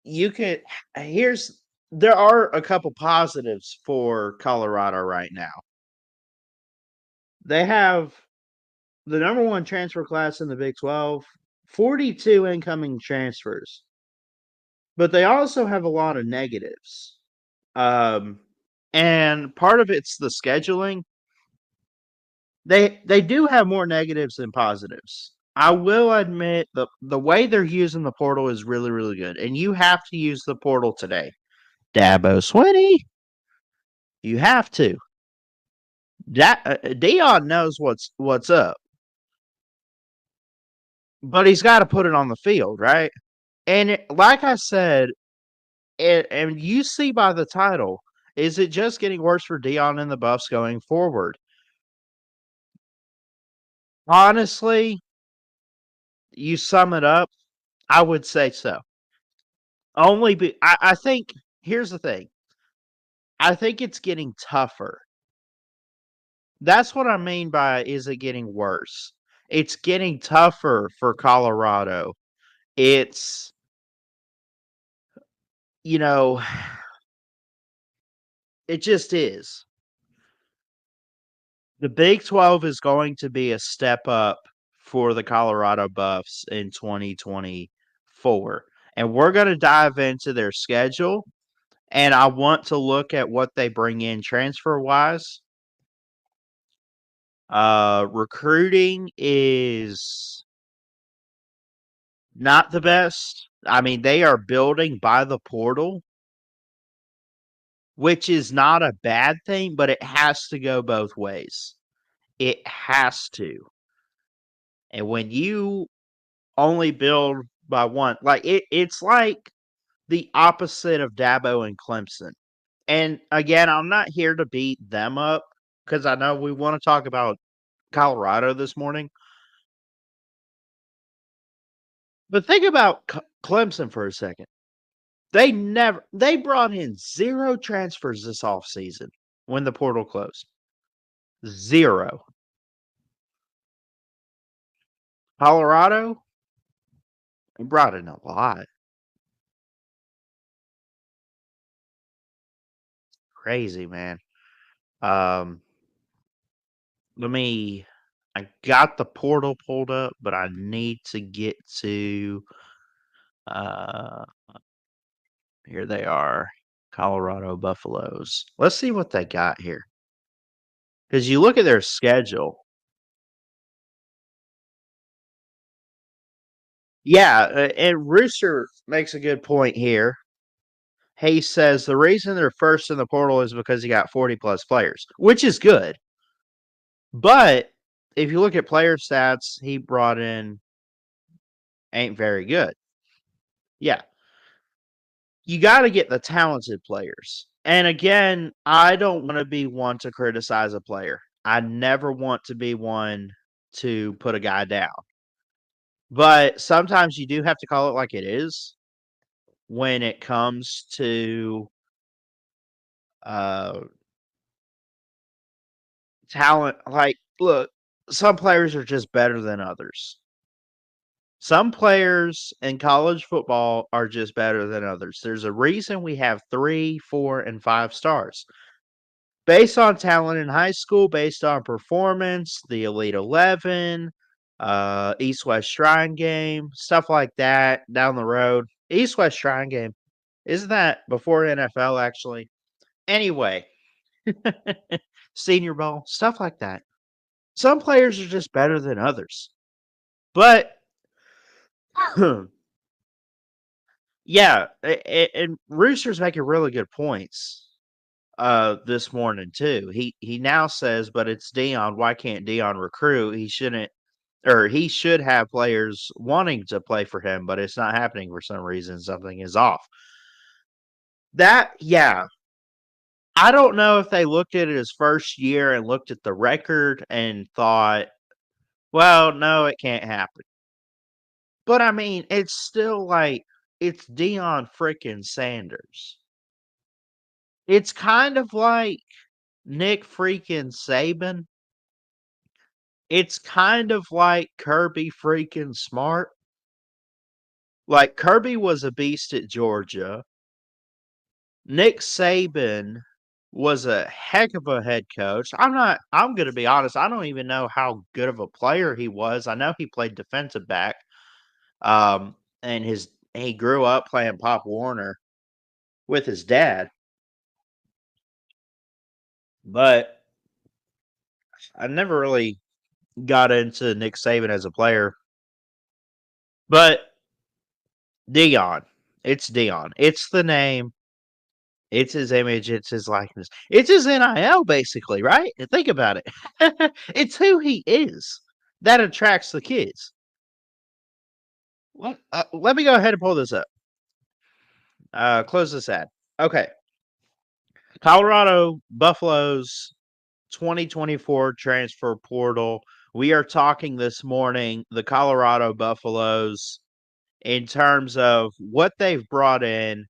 you can here's there are a couple positives for Colorado right now. They have the number one transfer class in the Big 12, 42 incoming transfers, but they also have a lot of negatives. Um, and part of it's the scheduling. They do have more negatives than positives. I will admit the way they're using the portal is really really good, and you have to use the portal today. Dabo Swinney, you have to. Deion knows what's up, but he's got to put it on the field, right? And like I said, and you see by the title, is it just getting worse for Deion and the Buffs going forward? Honestly, you sum it up, I would say so. I think here's the thing. I think it's getting tougher. That's what I mean by is it getting worse? It's getting tougher for Colorado. It's you know, it just is. The Big 12 is going to be a step up for the Colorado Buffs in 2024. And we're going to dive into their schedule. And I want to look at what they bring in transfer wise. Recruiting is not the best. I mean, they are building by the portal, which is not a bad thing, but it has to go both ways. It has to. And when you only build by one, like it's like the opposite of Dabo and Clemson. And again, I'm not here to beat them up because I know we want to talk about Colorado this morning. But think about Clemson for a second. They brought in zero transfers this offseason when the portal closed. Zero. Colorado, they brought in a lot. Crazy, man. Um, let me I got the portal pulled up, but I need to get to uh here they are. Colorado Buffaloes. Let's see what they got here. Because you look at their schedule. Yeah, and Rooster makes a good point here. He says the reason they're first in the portal is because he got 40 plus players, which is good. But if you look at player stats, he brought in ain't very good. Yeah. You got to get the talented players. And again, I don't want to be one to criticize a player. I never want to be one to put a guy down. But sometimes you do have to call it like it is when it comes to uh, talent. Like, look, some players are just better than others. Some players in college football are just better than others. There's a reason we have 3, 4, and 5 stars. Based on talent in high school, based on performance, the Elite 11, East West Shrine Game, stuff like that down the road. East West Shrine Game, isn't that before NFL actually? Anyway, Senior Bowl, stuff like that. Some players are just better than others. But yeah, and Rooster's making really good points this morning too. He now says, but it's Deion. Why can't Deion recruit? He shouldn't, or he should have players wanting to play for him, but it's not happening for some reason. Something is off. That yeah, I don't know if they looked at it his first year and looked at the record and thought, well, no, it can't happen. But I mean, it's still like it's Deion freaking Sanders. It's kind of like Nick freaking Saban. It's kind of like Kirby freaking Smart. Like, Kirby was a beast at Georgia. Nick Saban was a heck of a head coach. I'm gonna be honest, I don't even know how good of a player he was. I know he played defensive back. And he grew up playing Pop Warner with his dad, but I never really got into Nick Saban as a player. But Deion, it's Deion. It's the name. It's his image. It's his likeness. It's his NIL, basically, right? Think about it. It's who he is that attracts the kids. Let me go ahead and pull this up. Close this ad. Okay. Colorado Buffaloes 2024 transfer portal. We are talking this morning the Colorado Buffaloes in terms of what they've brought in.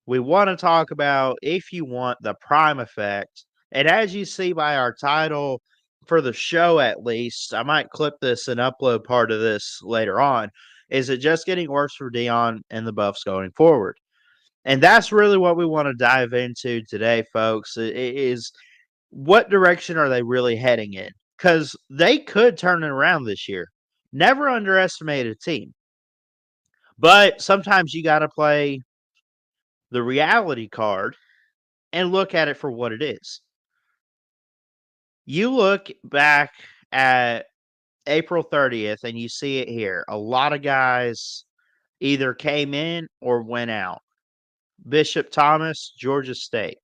We want to talk about, if you want, the prime effect. And as you see by our title for the show, at least, I might clip this and upload part of this later on. Is it just getting worse for Deion and the Buffs going forward? And that's really what we want to dive into today, folks. Is what direction are they really heading in? Because they could turn it around this year. Never underestimate a team. But sometimes you got to play the reality card and look at it for what it is. You look back at April 30th and you see it here. A lot of guys either came in or went out. Bishop Thomas, Georgia State.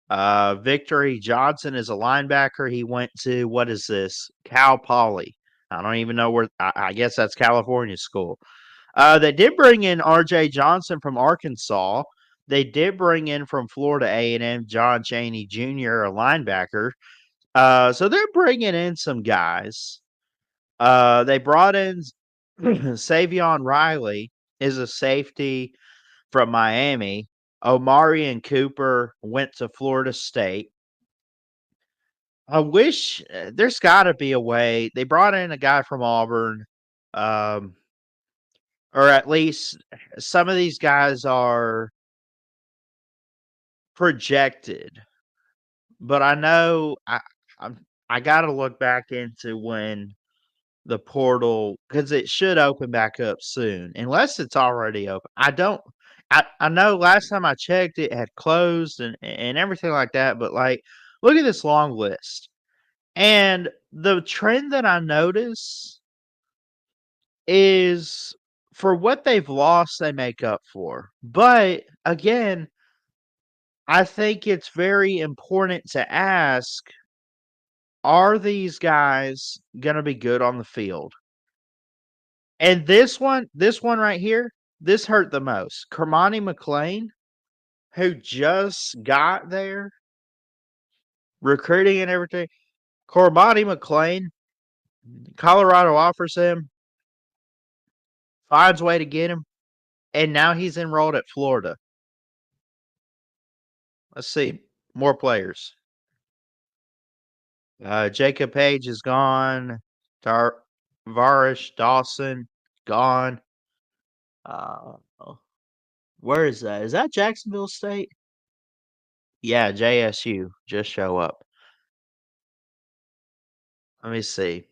Victory Johnson is a linebacker. He went to, what is this? Cal Poly. I don't even know where. I guess that's California school. They did bring in R.J. Johnson from Arkansas. They did bring in from Florida A&M John Chaney Jr., a linebacker. So they're bringing in some guys. They brought in Savion Riley, is a safety from Miami. Omarion Cooper went to Florida State. I wish there's got to be a way. They brought in a guy from Auburn, um, or at least some of these guys are projected. But I know I got to look back into when the portal, because it should open back up soon, unless it's already open. I know last time I checked it had closed and everything like that, but like look at this long list. And the trend that I notice is for what they've lost, they make up for. But again, I think it's very important to ask, are these guys going to be good on the field? And this one right here, this hurt the most. Kermani McLean, who just got there, recruiting and everything. Kermani McLean, Colorado offers him, finds a way to get him, and now he's enrolled at Florida. Let's see. More players. Jacob Page is gone. Varish Dawson, gone. Uh, where is that? Is that Jacksonville State? Yeah, JSU. Just show up. Let me see.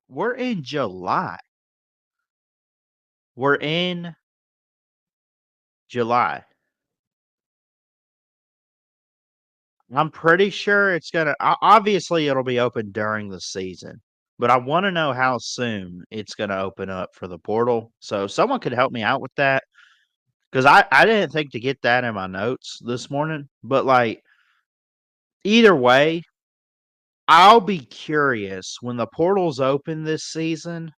We're in July. We're in July. I'm pretty sure it's gonna. Obviously, it'll be open during the season, but I want to know how soon it's gonna open up for the portal. So someone could help me out with that, because I didn't think to get that in my notes this morning. But like either way, I'll be curious when the portal's open this season,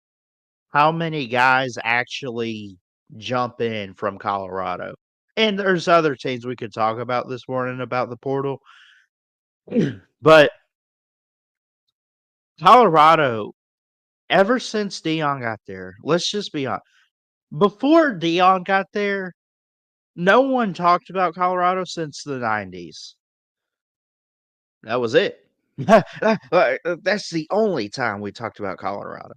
how many guys actually jump in from Colorado. And there's other teams we could talk about this morning about the portal. But Colorado, ever since Deion got there, let's just be honest. Before Deion got there, no one talked about Colorado since the 90s. That was it. That's the only time we talked about Colorado.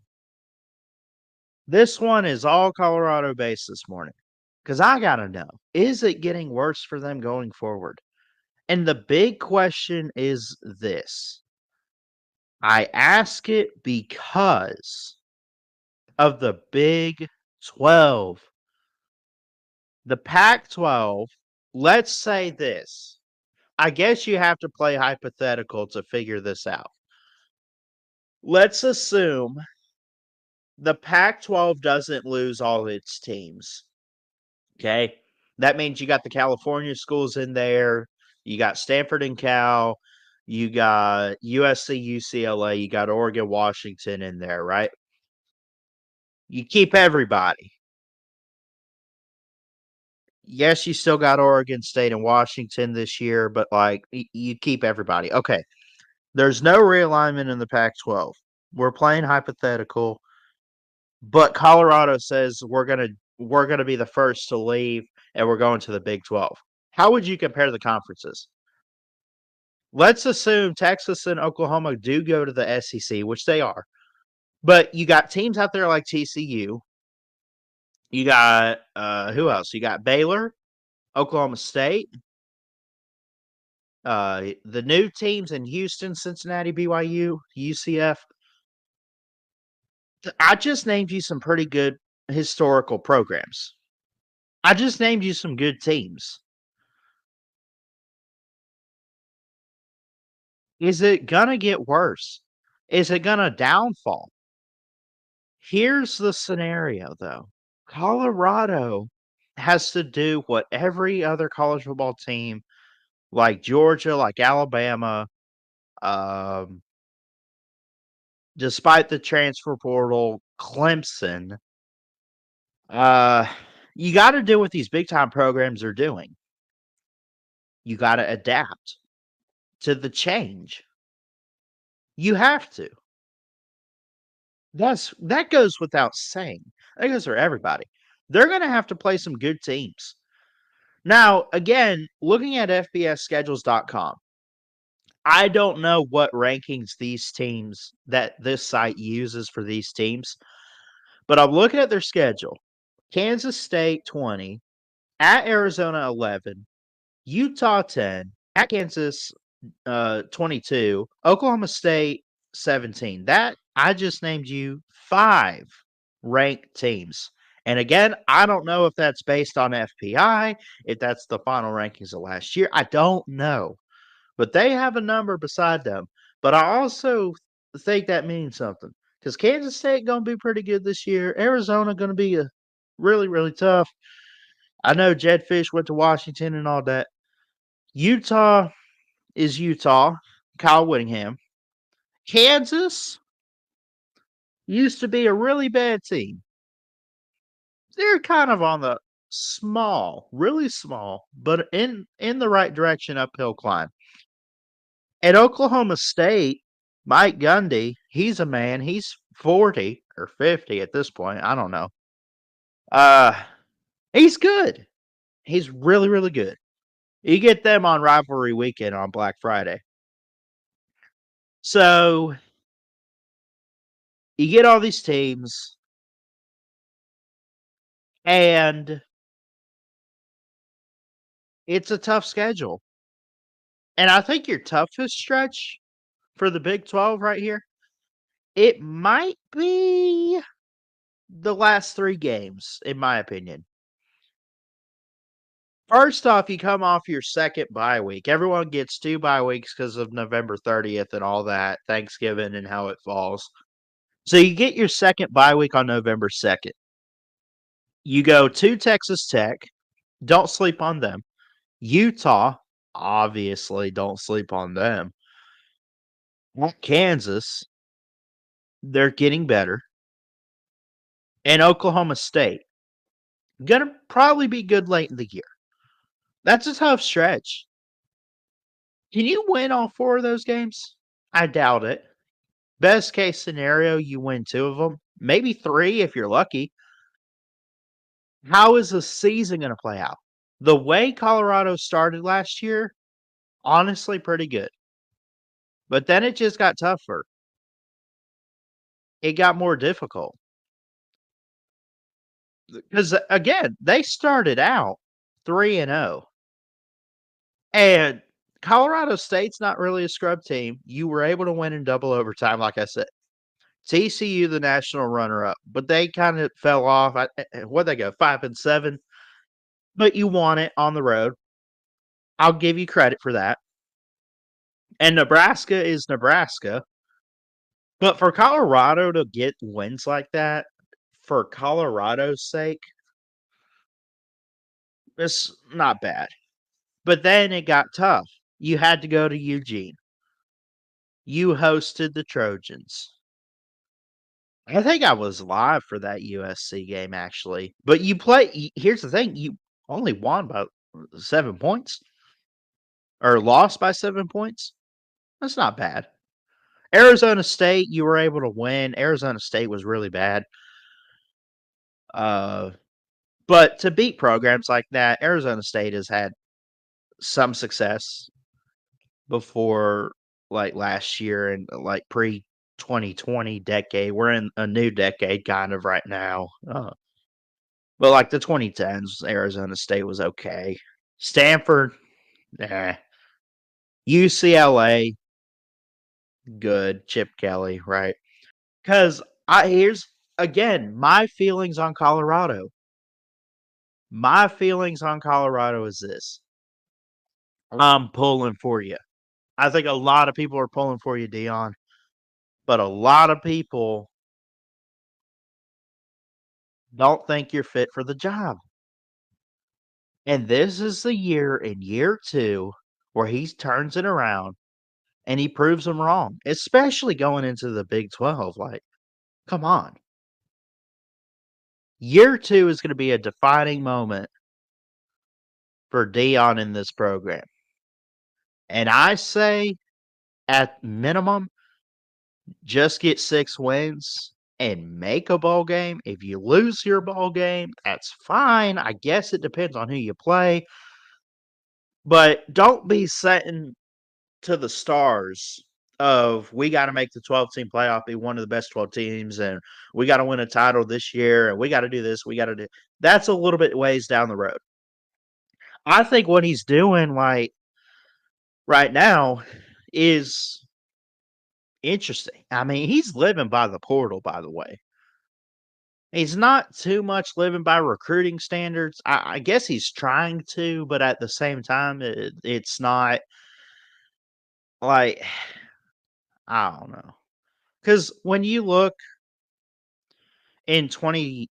This one is all Colorado based this morning because I got to know, is it getting worse for them going forward? And the big question is this. I ask it because of the Big 12. The Pac 12, let's say this. I guess you have to play hypothetical to figure this out. Let's assume the Pac 12 doesn't lose all its teams. Okay. That means you got the California schools in there. You got Stanford and Cal. You got USC, UCLA. You got Oregon, Washington in there, right? You keep everybody. Yes, you still got Oregon State and Washington this year, but like you keep everybody. Okay. There's no realignment in the Pac 12. We're playing hypothetical, but Colorado says we're gonna be the first to leave and we're going to the Big 12. How would you compare the conferences? Let's assume Texas and Oklahoma do go to the SEC, which they are. But you got teams out there like TCU. You got who else? You got Baylor, Oklahoma State, the new teams in Houston, Cincinnati, BYU, UCF. I just named you some pretty good historical programs. I just named you some good teams. Is it gonna get worse? Is it gonna downfall? Here's the scenario, though. Colorado has to do what every other college football team, like Georgia, like Alabama, um, despite the transfer portal, Clemson, uh, you got to do what these big time programs are doing. You got to adapt to the change. You have to. That goes without saying. That goes for everybody. They're going to have to play some good teams. Now, again, looking at FBSschedules.com, I don't know what rankings these teams that this site uses for these teams, but I'm looking at their schedule. Kansas State 20, at Arizona 11, Utah 10, at Kansas 22, Oklahoma State 17. That I just named you 5 ranked teams. And again, I don't know if that's based on FPI, if that's the final rankings of last year. I don't know. But they have a number beside them. But I also think that means something because Kansas State going to be pretty good this year. Arizona going to be a really, really tough. I know Jed Fish went to Washington and all that. Utah is Utah. Kyle Whittingham. Kansas used to be a really bad team. They're kind of on the small, really small, but in the right direction uphill climb. At Oklahoma State, Mike Gundy, he's a man. He's 40 or 50 at this point. I don't know. Uh, he's good. He's really, really good. You get them on rivalry weekend on Black Friday. So you get all these teams, and it's a tough schedule. And I think your toughest stretch for the Big 12 right here, it might be the last 3 games, in my opinion. First off, you come off your second bye week. Everyone gets 2 bye weeks because of November 30th and all that, Thanksgiving and how it falls. So you get your second bye week on November 2nd. You go to Texas Tech. Don't sleep on them. Utah, obviously, don't sleep on them. Kansas, they're getting better. And Oklahoma State, gonna probably be good late in the year. That's a tough stretch. Can you win all 4 of those games? I doubt it. Best case scenario, you win 2 of them, maybe 3 if you're lucky. How is the season going to play out? The way Colorado started last year, honestly, pretty good. But then it just got tougher. It got more difficult. because again, they started out 3-0, and Colorado State's not really a scrub team. You were able to win in double overtime, like I said. TCU, the national runner-up, but they kind of fell off. What'd they go, 5-7? But you won it on the road. I'll give you credit for that. And Nebraska is Nebraska. But for Colorado to get wins like that, for Colorado's sake, it's not bad. But then it got tough. You had to go to Eugene. You hosted the Trojans. I think I was live for that USC game, actually. But you play. Here's the thing: you only won by 7 points, or lost by 7 points. That's not bad. Arizona State, you were able to win. Arizona State was really bad. But to beat programs like that, Arizona State has had some success before, like last year and like pre 2020 decade. We're in a new decade kind of right now. But like the 2010s, Arizona State was okay. Stanford, eh. UCLA, good. Chip Kelly, right? Because here's again my feelings on Colorado. My feelings on Colorado is this: I'm pulling for you. I think a lot of people are pulling for you, Deion, but a lot of people don't think you're fit for the job. And this is the year in year 2 where he turns it around and he proves them wrong, especially going into the Big 12. Like, come on. Year 2 is going to be a defining moment for Deion in this program. And I say, at minimum, just get 6 wins and make a bowl game. If you lose your bowl game, that's fine. I guess it depends on who you play. But don't be setting to the stars of we got to make the 12-team playoff, be one of the best 12 teams, and we got to win a title this year, and we got to do this, we got to do. That's a little bit ways down the road. I think what he's doing, like right now, is interesting. I mean, he's living by the portal, by the way. He's not too much living by recruiting standards. I guess he's trying to, but at the same time, it's not like I don't know. Because when you look in 20,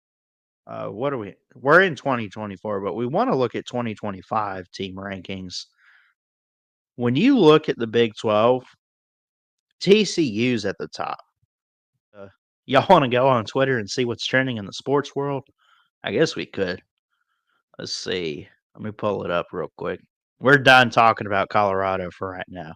what are we? We're in 2024, but we want to look at 2025 team rankings. When you look at the Big 12, TCU's at the top. Uh, y'all want to go on Twitter and see what's trending in the sports world? I guess we could. Let's see. Let me pull it up real quick. We're done talking about Colorado for right now.